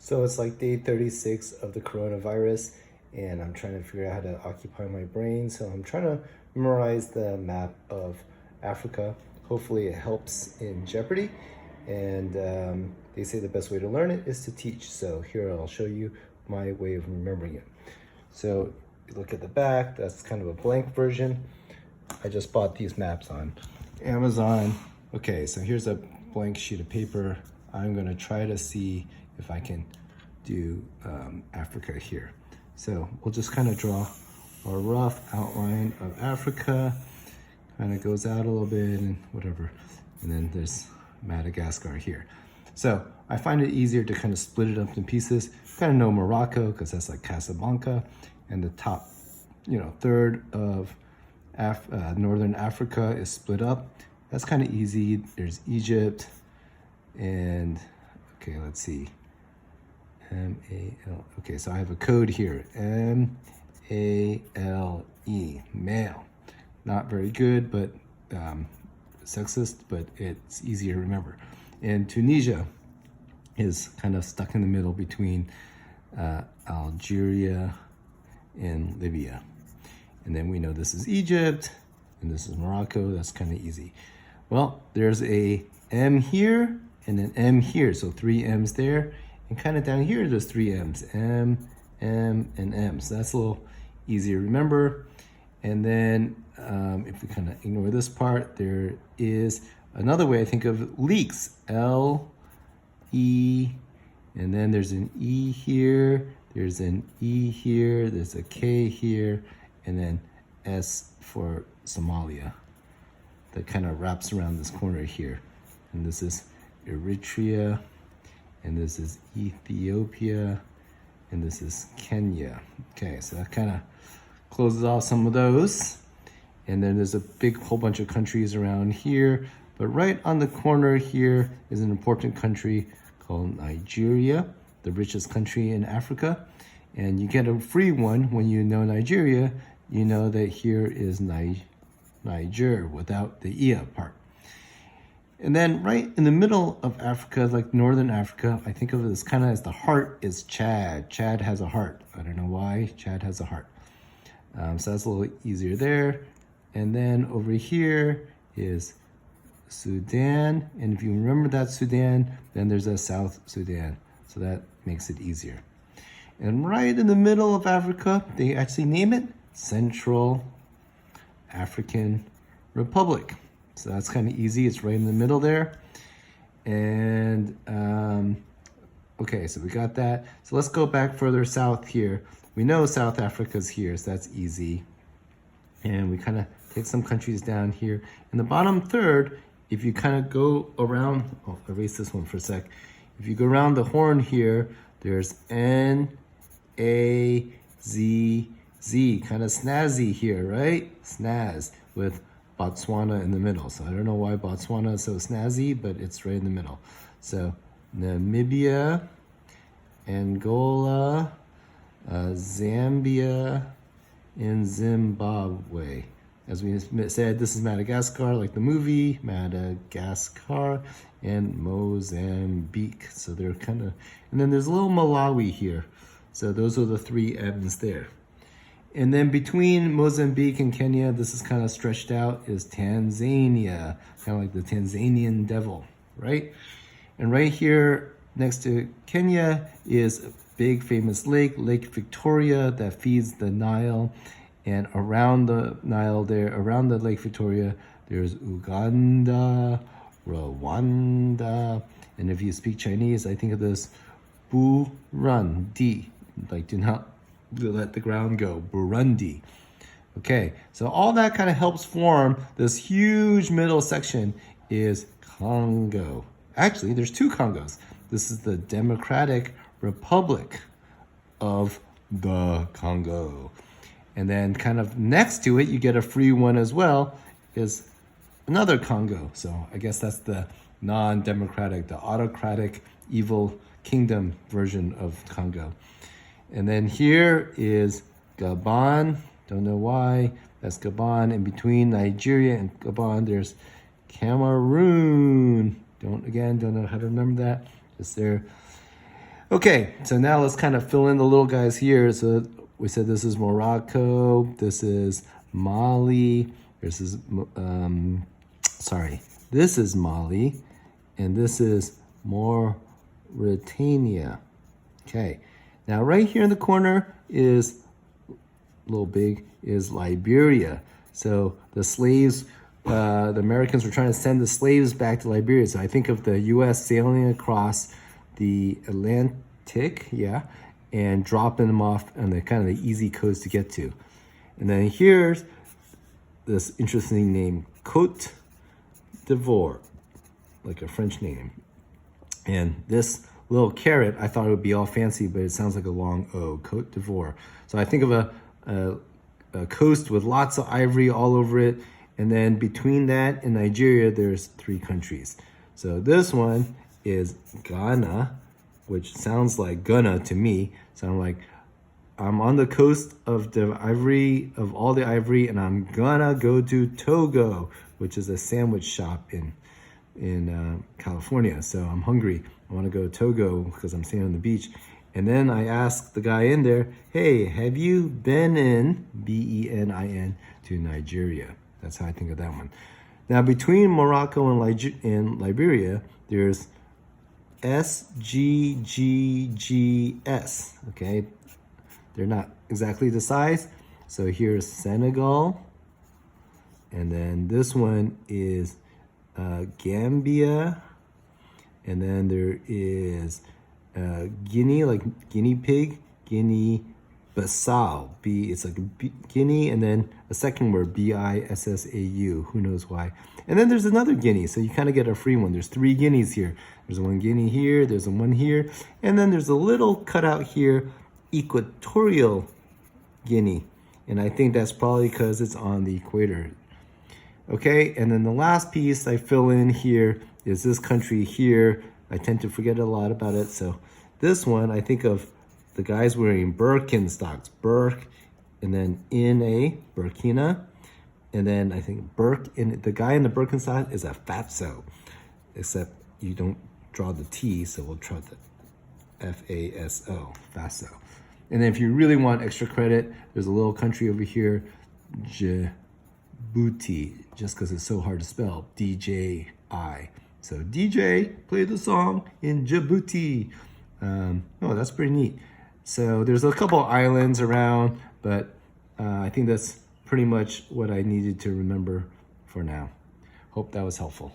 So it's like day 36 of the coronavirus, and I'm trying to figure out how to occupy my brain. So I'm trying to memorize the map of Africa. Hopefully, it helps in Jeopardy. And they say the best way to learn it is to teach. So here I'll show you my way of remembering it. So you look at the back, that's kind of a blank version. I just bought these maps on Amazon. Okay, so here's a blank sheet of paper. I'm gonna try to see if I can do Africa here. So we'll just kind of draw a rough outline of Africa. Kind of goes out a little bit and whatever. And then there's Madagascar here. So I find it easier to kind of split it up in pieces. Kind of know Morocco because that's like Casablanca, and the top, third of Northern Africa is split up. That's kind of easy. There's Egypt, and okay, let's see. M-A-L. Okay, so I have a code here. M-A-L-E, male. Not very good, but sexist, but it's easier to remember. And Tunisia is kind of stuck in the middle between Algeria and Libya. And then we know this is Egypt, and this is Morocco. That's kind of easy. Well, there's a M here and an M here, so 3 M's there. And kind of down here, there's 3 M's, M, M, and M. So that's a little easier to remember. And then if we kind of ignore this part, there is another way I think of leeks, L, E, and then there's an E here, there's an E here, there's a K here, and then S for Somalia. That kind of wraps around this corner here. And this is Eritrea, and this is Ethiopia, and this is Kenya. Okay, so that kind of closes off some of those. And then there's a big whole bunch of countries around here. But right on the corner here is an important country called Nigeria, the richest country in Africa. And you get a free one when you know Nigeria. You know that here is Niger without the Ia part. And then right in the middle of Africa, like Northern Africa, I think of it as kind of as the heart is Chad. Chad has a heart. I don't know why. Chad has a heart. So that's a little easier there. And then over here is Sudan. And if you remember that Sudan, then there's a South Sudan. So that makes it easier. And right in the middle of Africa, they actually name it Central African Republic. So that's kind of easy. It's right in the middle there. And okay, so we got that. So let's go back further south here. We know South Africa's here, so that's easy. And we kind of take some countries down here. In the bottom third, if you kind of go around, I'll erase this one for a sec. If you go around the horn here, there's N, A, Z, Z, kind of snazzy here, right? Snaz with Botswana in the middle. So I don't know why Botswana is so snazzy, but it's right in the middle. So Namibia, Angola, Zambia, and Zimbabwe. As we said, this is Madagascar, like the movie, Madagascar, and Mozambique. So they're kind of, and then there's a little Malawi here. So those are the 3 M's there. And then between Mozambique and Kenya, this is kind of stretched out, is Tanzania, kind of like the Tanzanian devil, right? And right here next to Kenya is a big famous lake, Lake Victoria, that feeds the Nile. And around the Nile there, around the Lake Victoria, there's Uganda, Rwanda. And if you speak Chinese, I think of this Burundi, like do not let the ground go, Burundi. Okay, so all that kind of helps form this huge middle section is Congo. Actually, there's 2 Congos. This is the Democratic Republic of the Congo. And then kind of next to it, you get a free one as well, is another Congo. So I guess that's the non-democratic, the autocratic, evil kingdom version of Congo. And then here is Gabon. Don't know why. That's Gabon. In between Nigeria and Gabon, there's Cameroon. Don't know how to remember that. Just there. Okay, so now let's kind of fill in the little guys here. So we said this is Morocco, this is Mali, this is, this is Mali, and this is Mauritania. Okay, now right here in the corner is, a little big, is Liberia. So the slaves, the Americans were trying to send the slaves back to Liberia. So I think of the U.S. sailing across the Atlantic, and dropping them off on the kind of the easy coast to get to. And then here's this interesting name, Côte d'Ivoire, like a French name. And this little carrot, I thought it would be all fancy, but it sounds like a long O, Côte d'Ivoire. So I think of a coast with lots of ivory all over it. And then between that and Nigeria, there's 3 countries. So this one is Ghana, which sounds like Ghana to me. So I'm like, I'm on the coast of the ivory, of all the ivory, and I'm gonna go to Togo, which is a sandwich shop in California. So I'm hungry. I want to go to Togo because I'm staying on the beach. And then I asked the guy in there, hey, have you been in, B-E-N-I-N, to Nigeria? That's how I think of that one. Now, between Morocco and Liberia, there's SGGGS, okay? They're not exactly the size. So here's Senegal. And then this one is Gambia. And then there is Guinea, like guinea pig, Guinea-Bissau. It's like Guinea, and then a second word, B-I-S-S-A-U. Who knows why? And then there's another Guinea, so you kind of get a free one. There's 3 Guineas here. There's one Guinea here, there's one here, and then there's a little cutout here, Equatorial Guinea. And I think that's probably because it's on the equator. Okay, and then the last piece I fill in here is this country here. I tend to forget a lot about it. So this one, I think of the guys wearing Birkenstocks, and then Burkina, and then I think and the guy in the Birkenstock is a fatso, except you don't draw the T, so we'll draw the F-A-S-O, fatso. And then if you really want extra credit, there's a little country over here, Djibouti, just because it's so hard to spell, D-J-I. So DJ, play the song in Djibouti. Oh, that's pretty neat. So there's a couple islands around, but I think that's pretty much what I needed to remember for now. Hope that was helpful.